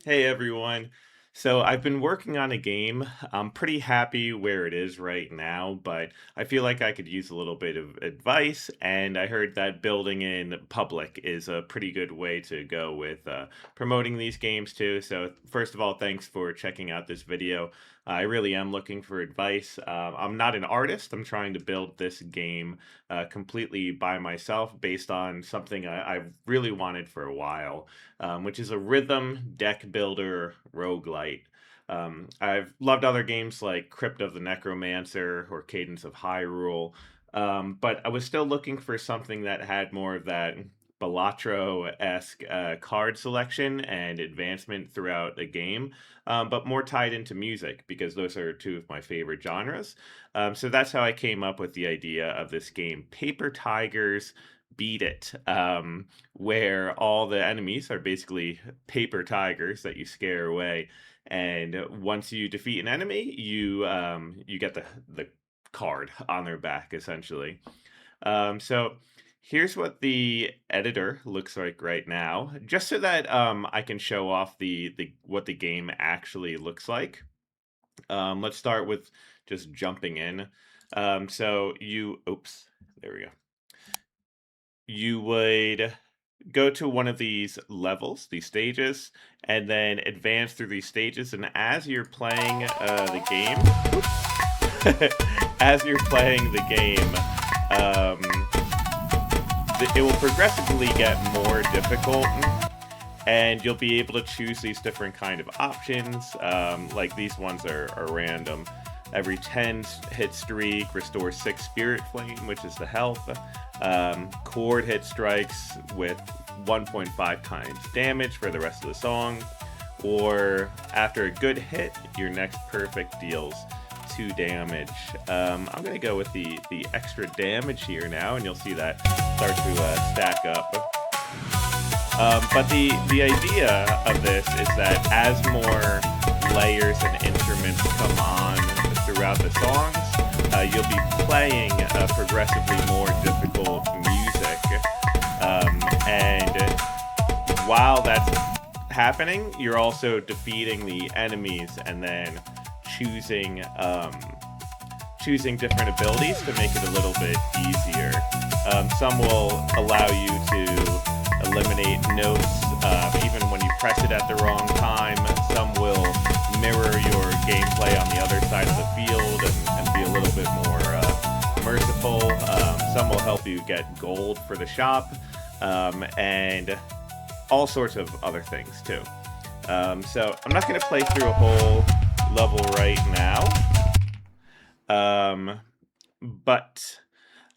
Hey everyone. So I've been working on a game. I'm pretty happy where it is right now, but I feel like I could use a little bit of advice. And I heard that building in public is a pretty good way to go with promoting these games too. So first of all, thanks for checking out this video. I really am looking for advice. I'm not an artist. I'm trying to build this game completely by myself based on something I've really wanted for a while, which is a rhythm deck builder roguelite. I've loved other games like Crypt of the Necromancer or Cadence of Hyrule, but I was still looking for something that had more of that Balatro-esque card selection and advancement throughout the game, but more tied into music because those are two of my favorite genres. So that's how I came up with the idea of this game, Paper Tigers Beat It. Where all the enemies are basically paper tigers that you scare away. And once you defeat an enemy, you get the card on their back essentially. So here's what the editor looks like right now, just so that I can show off the what the game actually looks like. Let's start with just jumping in. So you, oops, there we go. You would go to one of these levels, these stages, and then advance through these stages. And as you're playing the game, as you're playing the game, it will progressively get more difficult, and you'll be able to choose these different kind of options. Like these ones are random. Every 10 hit streak restores 6 spirit flame, which is the health. Chord hit strikes with 1.5 times damage for the rest of the song. Or after a good hit, your next perfect deals 2 damage. I'm going to go with the extra damage here now, and you'll see that start to stack up. But the idea of this is that as more layers and instruments come on throughout the songs, you'll be playing progressively more difficult music. And while that's happening, you're also defeating the enemies and then choosing choosing different abilities to make it a little bit easier. Some will allow you to eliminate notes even when you press it at the wrong time. Some will mirror your gameplay on the other side of the field and be a little bit more merciful. Some will help you get gold for the shop, and all sorts of other things too. So I'm not going to play through a whole level right now, but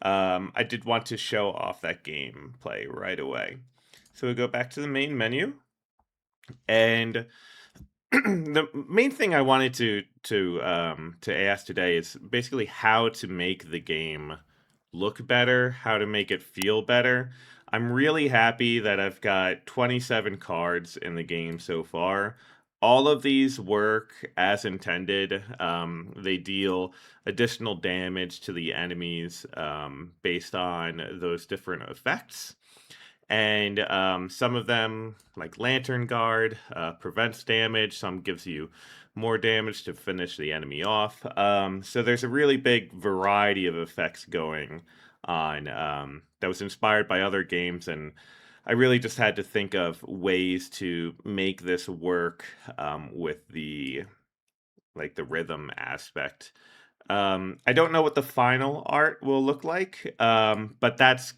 I did want to show off that gameplay right away. So we go back to the main menu, and the main thing I wanted to ask today is basically how to make the game look better, how to make it feel better. I'm really happy that I've got 27 cards in the game so far. All of these work as intended. They deal additional damage to the enemies based on those different effects. And some of them, like Lantern Guard, prevents damage. Some gives you more damage to finish the enemy off. So there's a really big variety of effects going on that was inspired by other games, and I really just had to think of ways to make this work with the rhythm aspect. I don't know what the final art will look like, but that's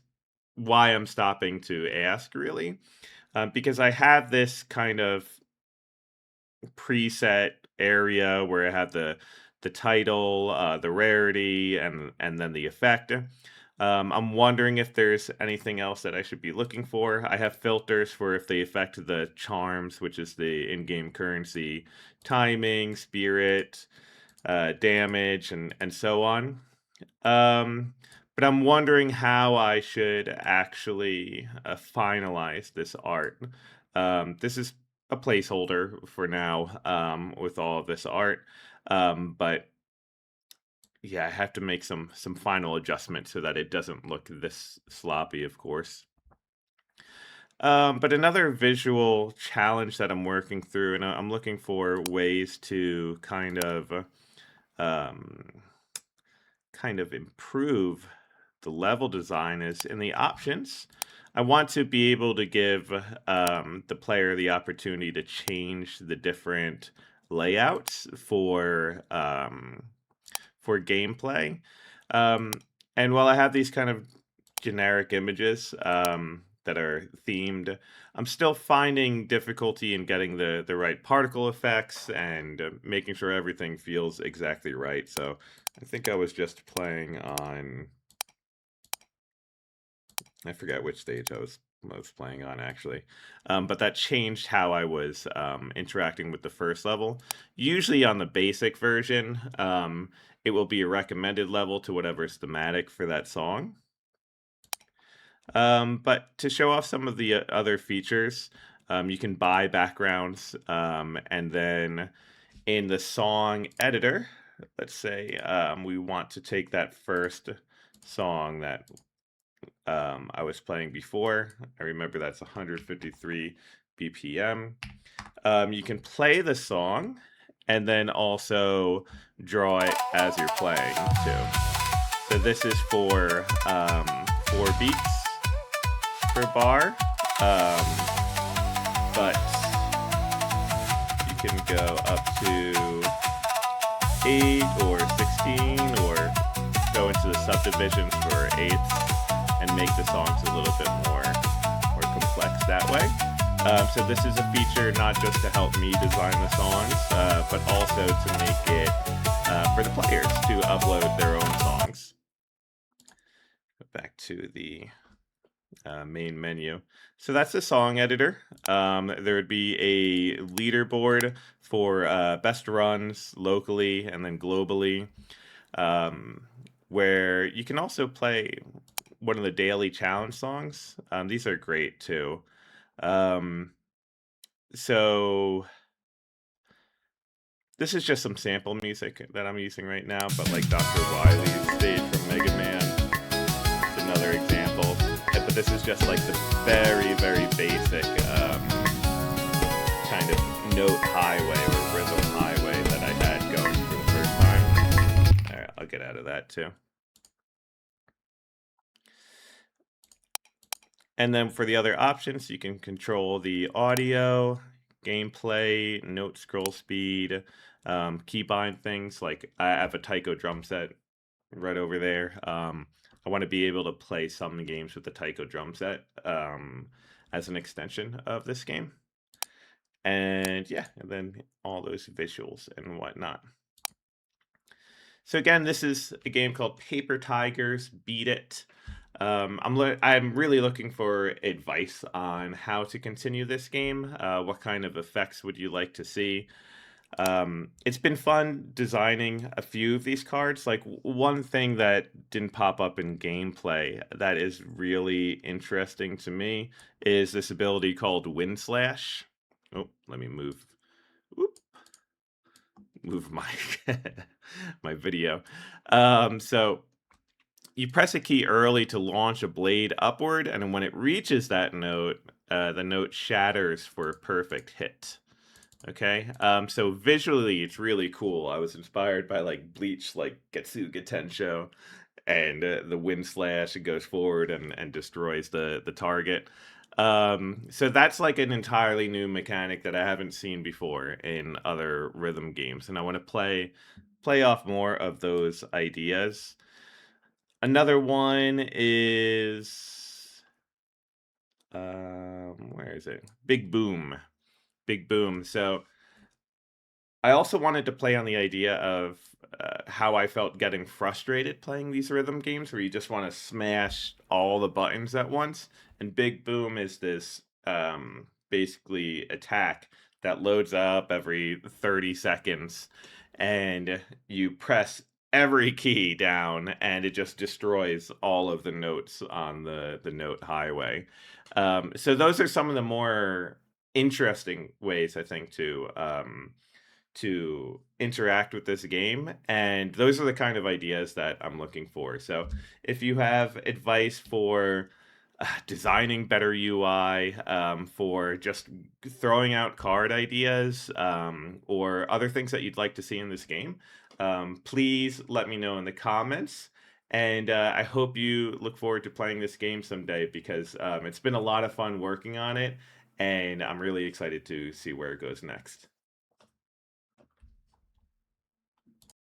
why I'm stopping to ask, really, because I have this kind of preset area where I have the title, the rarity, and then the effect. I'm wondering if there's anything else that I should be looking for. I have filters for if they affect the charms, which is the in-game currency, timing, spirit, damage, and so on. Um, but I'm wondering how I should actually finalize this art. This is a placeholder for now with all of this art, but yeah, I have to make some final adjustments so that it doesn't look this sloppy, of course. But another visual challenge that I'm working through, and I'm looking for ways to um, kind of improve the level design is in the options. I want to be able to give the player the opportunity to change the different layouts for gameplay. Um, and while I have these kind of generic images that are themed, I'm still finding difficulty in getting the right particle effects and making sure everything feels exactly right. So I think I was just playing on, I forget which stage I was playing on actually, but that changed how I was interacting with the first level. Usually on the basic version, it will be a recommended level to whatever's thematic for that song. But to show off some of the other features, you can buy backgrounds, and then in the song editor, let's say we want to take that first song that I was playing before. I remember that's 153 BPM. You can play the song and then also draw it as you're playing too. So this is for 4 beats per bar, but you can go up to 8 or 16 or go into the subdivisions for eighths and make the songs a little bit more complex that way. So this is a feature not just to help me design the songs, but also to make it for the players to upload their own songs. Go back to the main menu. So that's the song editor. There would be a leaderboard for best runs locally and then globally, where you can also play one of the daily challenge songs. These are great too. So this is just some sample music that I'm using right now, but like Dr. Wily's stage from Mega Man is another example. But this is just like the very, very basic kind of note highway or rhythm highway that I had going for the first time. All right, I'll get out of that too. And then for the other options, you can control the audio, gameplay, note scroll speed, keybind things. Like I have a taiko drum set right over there. I want to be able to play some games with the taiko drum set as an extension of this game. And yeah, and then all those visuals and whatnot. So again, this is a game called Paper Tigers Beat It. I'm really looking for advice on how to continue this game. What kind of effects would you like to see? It's been fun designing a few of these cards. Like one thing that didn't pop up in gameplay that is really interesting to me is this ability called Wind Slash. Oh, let me move. Whoop, move my my video. So you press a key early to launch a blade upward, and when it reaches that note, the note shatters for a perfect hit. Okay, so visually it's really cool. I was inspired by like Bleach, like Getsuga Tensho, and the wind slash. It goes forward and destroys the target. So that's like an entirely new mechanic that I haven't seen before in other rhythm games, and I want to play off more of those ideas. Another one is where is it? Big Boom. Big Boom. So I also wanted to play on the idea of how I felt getting frustrated playing these rhythm games where you just want to smash all the buttons at once. And Big Boom is this basically attack that loads up every 30 seconds, and you press every key down and it just destroys all of the notes on the note highway. So those are some of the more interesting ways I think to interact with this game, and those are the kind of ideas that I'm looking for. So if you have advice for designing better UI, for just throwing out card ideas, or other things that you'd like to see in this game, please let me know in the comments. And I hope you look forward to playing this game someday because it's been a lot of fun working on it, and I'm really excited to see where it goes next.